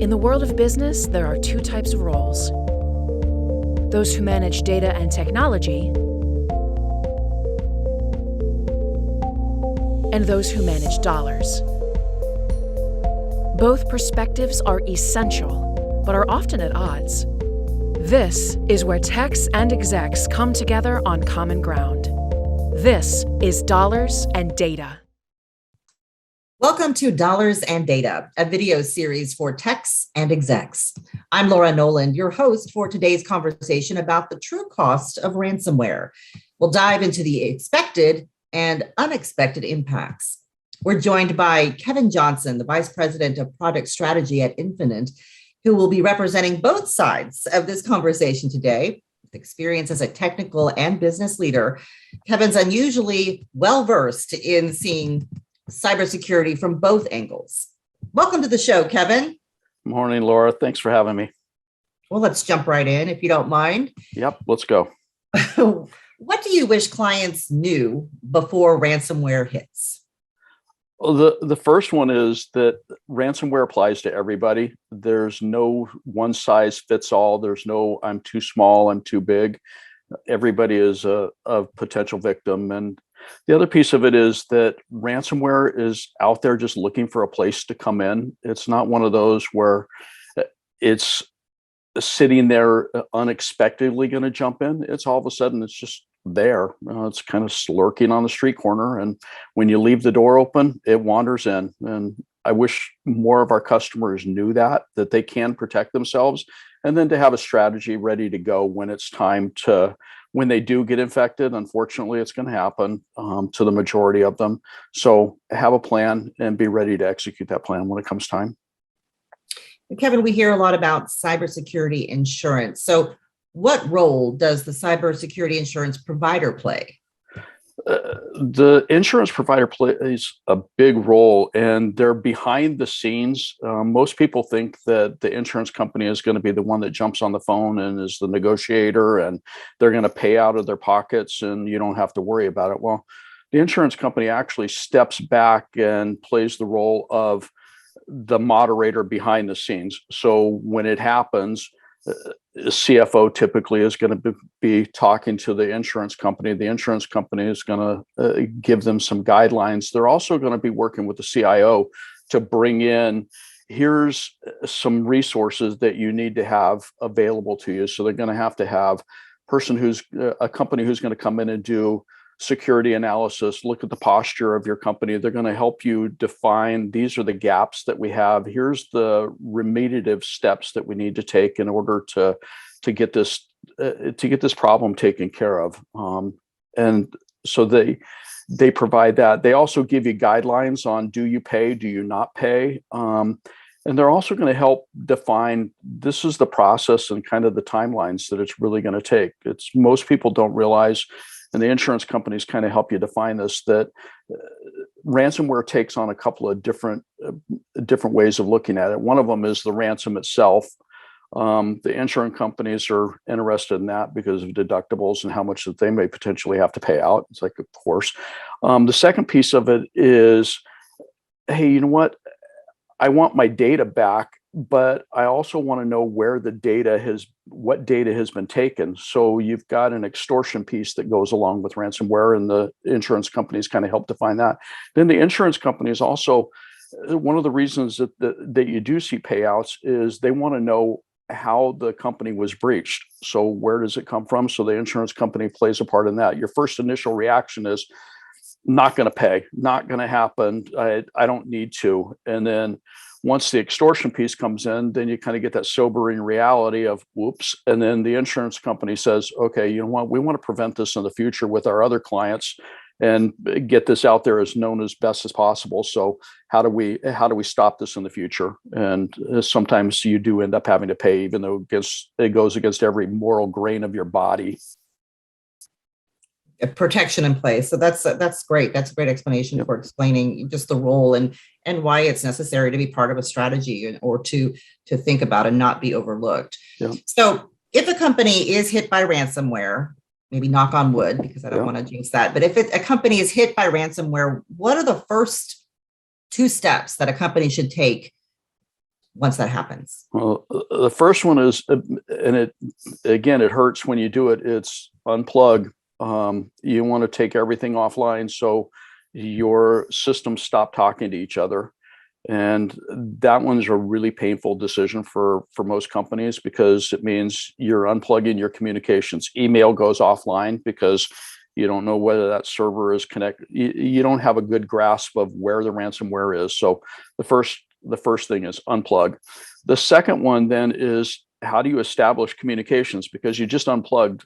In the world of business, there are two types of roles: those who manage data and technology, and those who manage dollars. Both perspectives are essential, but are often at odds. This is where techs and execs come together on common ground. This is Dollars and Data. Welcome to Dollars and Data, a video series for techs and execs. I'm Laura Noland, your host for today's conversation about the true cost of ransomware. We'll dive into the expected and unexpected impacts. We're joined by Kevin Johnson, the Vice President of Product Strategy at NFINIT, who will be representing both sides of this conversation today. With experience as a technical and business leader, Kevin's unusually well-versed in seeing cybersecurity from both angles. Welcome to the show, Kevin. Morning, Laura. Thanks for having me. Well, let's jump right in, if you don't mind. Yep, let's go. What do you wish clients knew before ransomware hits? Well, the first one is that ransomware applies to everybody. There's no one size fits all. There's no I'm too small, I'm too big. Everybody is a potential victim. And the other piece of it is that ransomware is out there just looking for a place to come in. It's not one of those where it's sitting there unexpectedly going to jump in. It's all of a sudden, it's just there. It's kind of lurking on the street corner. And when you leave the door open, it wanders in. And I wish more of our customers knew that they can protect themselves, and then to have a strategy ready to go when it's time to, when they do get infected. Unfortunately, it's going to happen to the majority of them. So have a plan and be ready to execute that plan when it comes time. Kevin, we hear a lot about cybersecurity insurance. So what role does the cybersecurity insurance provider play? The insurance provider plays a big role, and they're behind the scenes. Most people think that the insurance company is going to be the one that jumps on the phone and is the negotiator, and they're going to pay out of their pockets and you don't have to worry about it. Well, the insurance company actually steps back and plays the role of the moderator behind the scenes. So when it happens, CFO typically is going to be talking to the insurance company. The insurance company is going to give them some guidelines. They're also going to be working with the CIO to bring in, here's some resources that you need to have available to you. So they're going to have a company who's going to come in and do security analysis, look at the posture of your company. They're going to help you define, these are the gaps that we have. Here's the remediative steps that we need to take in order to get this problem taken care of. And so they provide that. They also give you guidelines on, do you pay, do you not pay? And they're also going to help define, this is the process and kind of the timelines that it's really going to take. Most people don't realize, and the insurance companies kind of help you define this, that ransomware takes on a couple of different ways of looking at it. One of them is the ransom itself. The insurance companies are interested in that because of deductibles and how much that they may potentially have to pay out. It's like, of course. The second piece of it is, hey, you know what? I want my data back, but I also want to know where what data has been taken. So you've got an extortion piece that goes along with ransomware, and the insurance companies kind of help define that. Then the insurance companies also, one of the reasons that you do see payouts is they want to know how the company was breached. So where does it come from? So the insurance company plays a part in that. Your first initial reaction is, not going to pay, not going to happen. I don't need to. And then once the extortion piece comes in, then you kind of get that sobering reality of whoops. And then the insurance company says, okay, you know what? We want to prevent this in the future with our other clients and get this out there as known as best as possible. So how do we stop this in the future? And sometimes you do end up having to pay, even though it goes against every moral grain of your body. Protection in place. So that's great. That's a great explanation for explaining just the role and why it's necessary to be part of a strategy or to think about and not be overlooked. Yeah. So if a company is hit by ransomware, maybe knock on wood, because I don't want to jinx that, but if a company is hit by ransomware, what are the first two steps that a company should take once that happens? Well, the first one is, and it hurts when you do it. It's unplug. You want to take everything offline so your systems stop talking to each other. And that one's a really painful decision for most companies, because it means you're unplugging your communications. Email goes offline because you don't know whether that server is connected. You don't have a good grasp of where the ransomware is. So the first thing is unplug. The second one then is, how do you establish communications? Because you just unplugged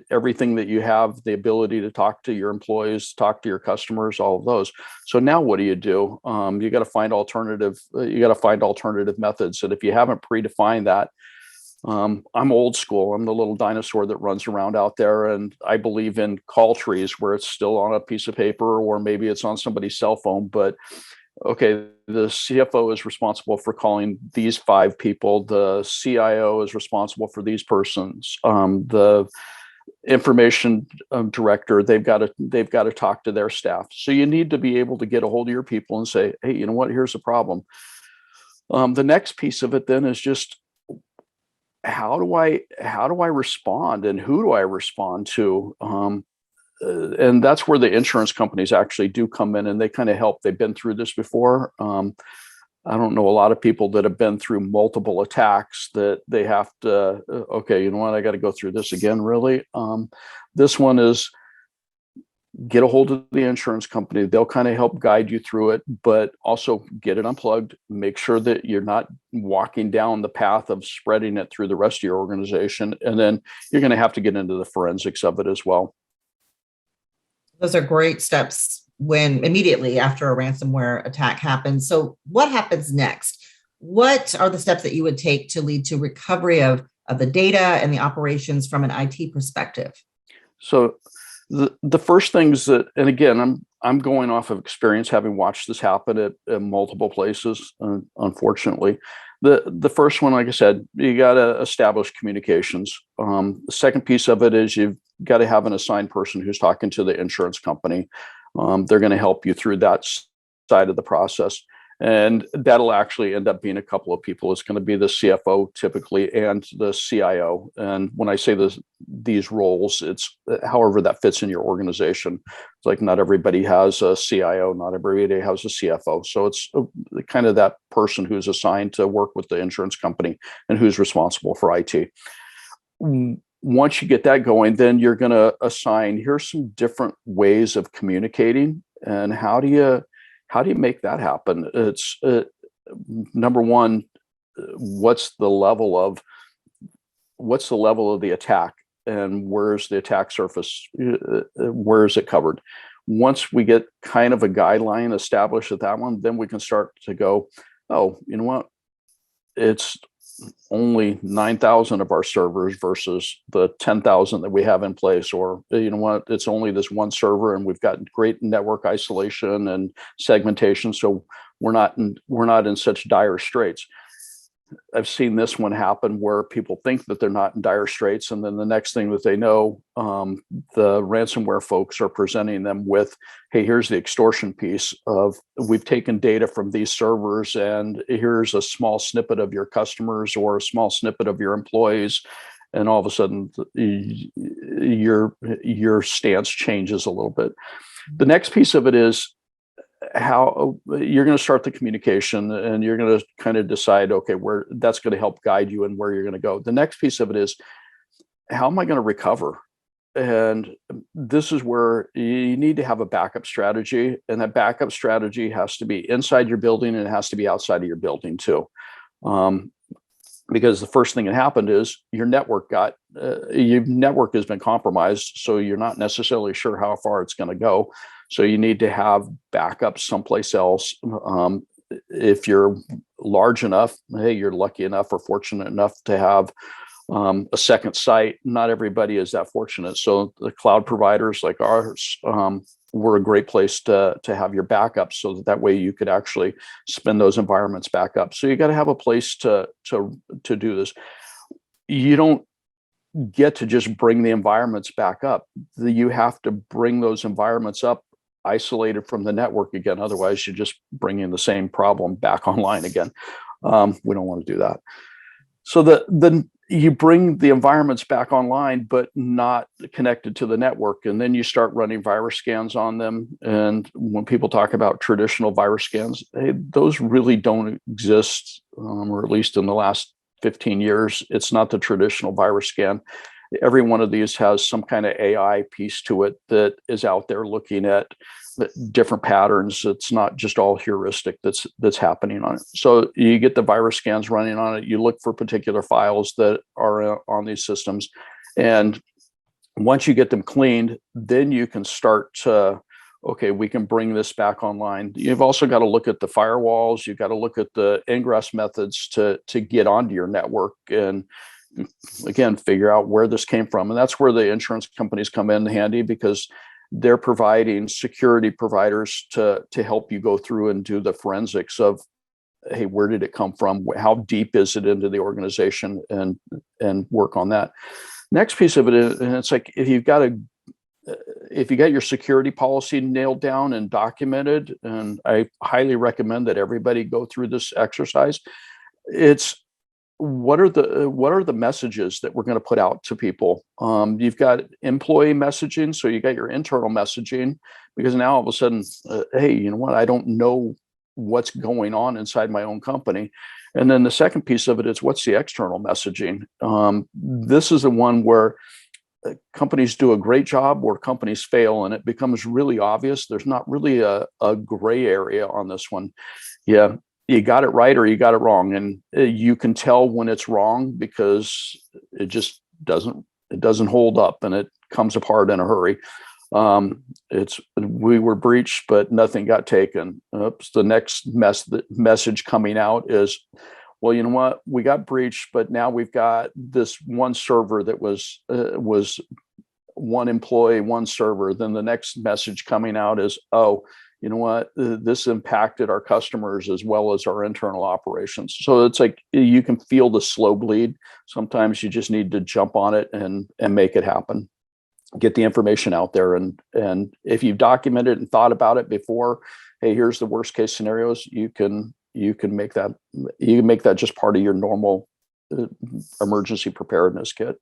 everything that you have the ability to talk to your employees, talk to your customers, all of those. So now what do? You got to find alternative methods. And if you haven't predefined that, I'm old school. I'm the little dinosaur that runs around out there, and I believe in call trees where it's still on a piece of paper, or maybe it's on somebody's cell phone. But okay, the CFO is responsible for calling these 5 people. The CIO is responsible for these persons. The information director, they've got to talk to their staff. So you need to be able to get a hold of your people and say, hey, you know what? Here's the problem. The next piece of it then is just, how do I respond, and who do I respond to? And that's where the insurance companies actually do come in, and they kind of help. They've been through this before. I don't know a lot of people that have been through multiple attacks that they have to, okay, you know what, I got to go through this again, really. This one is, get a hold of the insurance company. They'll kind of help guide you through it, but also get it unplugged. Make sure that you're not walking down the path of spreading it through the rest of your organization. And then you're going to have to get into the forensics of it as well. Those are great steps when immediately after a ransomware attack happens. So what happens next? What are the steps that you would take to lead to recovery of the data and the operations from an IT perspective? So the first things that, and again, I'm going off of experience, having watched this happen at multiple places, unfortunately. The first one, like I said, you got to establish communications. The second piece of it is, you've got to have an assigned person who's talking to the insurance company. They're going to help you through that side of the process. And that'll actually end up being a couple of people. It's going to be the CFO typically, and the CIO. And when I say these roles, it's however that fits in your organization. It's like, not everybody has a CIO, not everybody has a CFO. So it's kind of that person who's assigned to work with the insurance company and who's responsible for IT. Once you get that going, then you're going to assign, here's some different ways of communicating, and how do you make that happen? It's number one, what's the level of the attack, and where's the attack surface? Where is it covered? Once we get kind of a guideline established at that one, then we can start to go, oh, you know what? It's only 9,000 of our servers versus the 10,000 that we have in place. Or, you know what, it's only this one server, and we've got great network isolation and segmentation, so we're not in such dire straits. I've seen this one happen where people think that they're not in dire straits, and then the next thing that they know, the ransomware folks are presenting them with, hey, here's the extortion piece of, we've taken data from these servers, and here's a small snippet of your customers or a small snippet of your employees. And all of a sudden, your stance changes a little bit. The next piece of it is how you're going to start the communication, and you're going to kind of decide, okay, where that's going to help guide you and where you're going to go. The next piece of it is, how am I going to recover? And this is where you need to have a backup strategy, and that backup strategy has to be inside your building, and it has to be outside of your building too. Because the first thing that happened is your network has been compromised, so you're not necessarily sure how far it's going to go. So you need to have backup someplace else. If you're large enough, hey, you're lucky enough or fortunate enough to have a second site. Not everybody is that fortunate. So the cloud providers like ours, were a great place to have your backup, so that way you could actually spin those environments back up. So you got to have a place to do this. You don't get to just bring the environments back up. You have to bring those environments up isolated from the network again. Otherwise, you're just bringing the same problem back online again. We don't want to do that. So then you bring the environments back online, but not connected to the network. And then you start running virus scans on them. And when people talk about traditional virus scans, those really don't exist, or at least in the last 15 years, it's not the traditional virus scan. Every one of these has some kind of AI piece to it that is out there looking at different patterns. It's not just all heuristic that's happening on it. So you get the virus scans running on it. You look for particular files that are on these systems, and once you get them cleaned, then you can start to, okay, we can bring this back online. You've also got to look at the firewalls. You've got to look at the ingress methods to get onto your network, and again, figure out where this came from. And that's where the insurance companies come in handy, because they're providing security providers to help you go through and do the forensics of, hey, where did it come from? How deep is it into the organization, and work on that. Next piece of it is, and it's like, if you got your security policy nailed down and documented, and I highly recommend that everybody go through this exercise, it's what are the messages that we're going to put out to people? You've got employee messaging, so you got your internal messaging, because now all of a sudden, hey, you know what? I don't know what's going on inside my own company. And then the second piece of it is, what's the external messaging? This is the one where companies do a great job, or companies fail, and it becomes really obvious. There's not really a gray area on this one. Yeah, you got it right or you got it wrong, and you can tell when it's wrong because it just doesn't hold up, and it comes apart in a hurry. We were breached, but nothing got taken. Oops, the next message coming out is, well, you know what? We got breached, but now we've got this one server that was one employee, one server. Then the next message coming out is, oh, you know what? This impacted our customers as well as our internal operations. So it's like, you can feel the slow bleed. Sometimes you just need to jump on it and make it happen. Get the information out there, and if you've documented and thought about it before, hey, here's the worst case scenarios. You can make that just part of your normal emergency preparedness kit.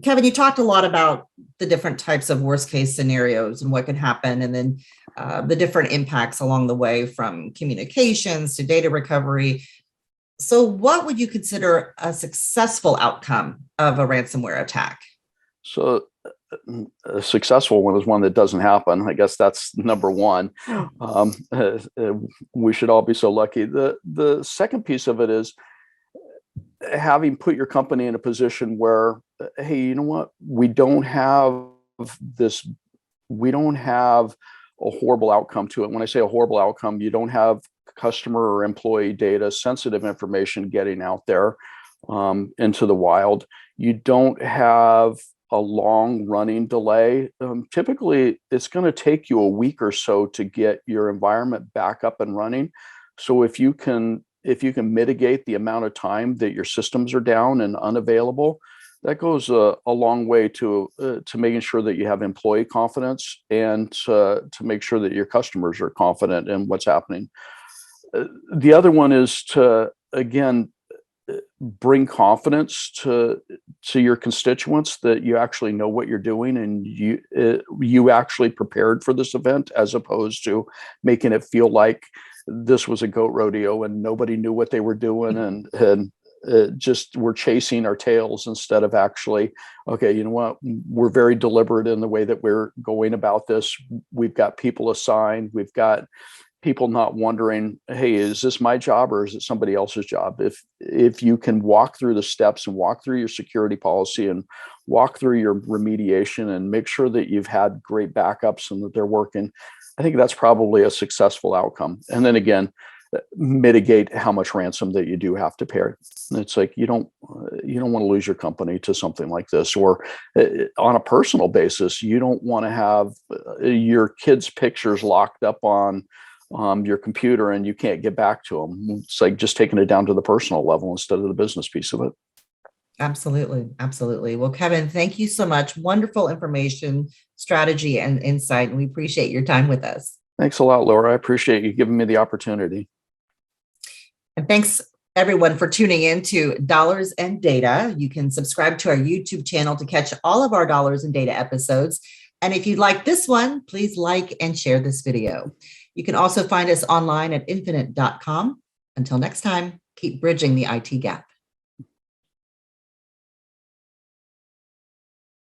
Kevin, you talked a lot about the different types of worst case scenarios and what can happen, and then the different impacts along the way, from communications to data recovery. So what would you consider a successful outcome of a ransomware attack? So a successful one is one that doesn't happen. I guess that's number one. We should all be so lucky. The second piece of it is having put your company in a position where, hey, you know what? We don't have a horrible outcome to it. When I say a horrible outcome, you don't have customer or employee data, sensitive information getting out there into the wild. You don't have a long running delay. Typically, it's going to take you a week or so to get your environment back up and running. So if you can mitigate the amount of time that your systems are down and unavailable, that goes a long way to making sure that you have employee confidence, and to make sure that your customers are confident in what's happening. The other one is to, again, bring confidence to your constituents that you actually know what you're doing, and you actually prepared for this event, as opposed to making it feel like this was a goat rodeo and nobody knew what they were doing, and just we're chasing our tails instead of actually, okay, you know what, we're very deliberate in the way that we're going about this. We've got people assigned. We've got people not wondering, hey, is this my job or is it somebody else's job? If you can walk through the steps and walk through your security policy and walk through your remediation and make sure that you've had great backups and that they're working, I think that's probably a successful outcome. And then again, mitigate how much ransom that you do have to pay. It's like, you don't want to lose your company to something like this. Or on a personal basis, you don't want to have your kids' pictures locked up on your computer and you can't get back to them. It's like just taking it down to the personal level instead of the business piece of it. Absolutely. Absolutely. Well, Kevin, thank you so much. Wonderful information, strategy, and insight. And we appreciate your time with us. Thanks a lot, Laura. I appreciate you giving me the opportunity. And thanks everyone for tuning in to Dollars and Data. You can subscribe to our YouTube channel to catch all of our Dollars and Data episodes. And if you like this one, please like and share this video. You can also find us online at NFINIT.com. Until next time, keep bridging the IT gap.